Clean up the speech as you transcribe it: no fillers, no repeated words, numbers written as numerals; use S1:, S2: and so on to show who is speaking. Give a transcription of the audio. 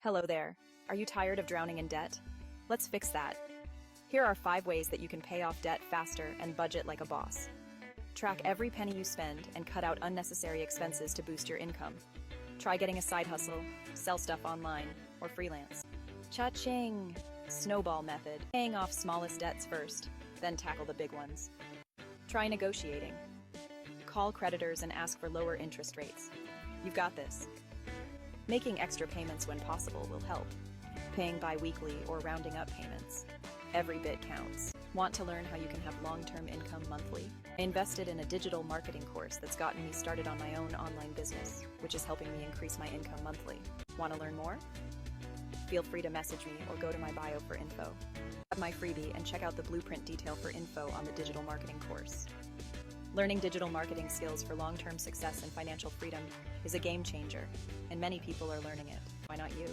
S1: Hello there. Are you tired of drowning in debt? Let's fix that. Here are 5 ways that you can pay off debt faster and budget like a boss. Track every penny you spend and cut out unnecessary expenses to boost your income. Try getting a side hustle, sell stuff online, or freelance. Cha-ching! Snowball method. Paying off smallest debts first, then tackle the big ones. Try negotiating. Call creditors and ask for lower interest rates. You've got this. Making extra payments when possible will help. Paying bi-weekly or rounding up payments. Every bit counts. Want to learn how you can have long-term income monthly? I invested in a digital marketing course that's gotten me started on my own online business, which is helping me increase my income monthly. Want to learn more? Feel free to message me or go to my bio for info. Grab my freebie and check out the blueprint detail for info on the digital marketing course. Learning digital marketing skills for long-term success and financial freedom is a game changer, and many people are learning it. Why not you?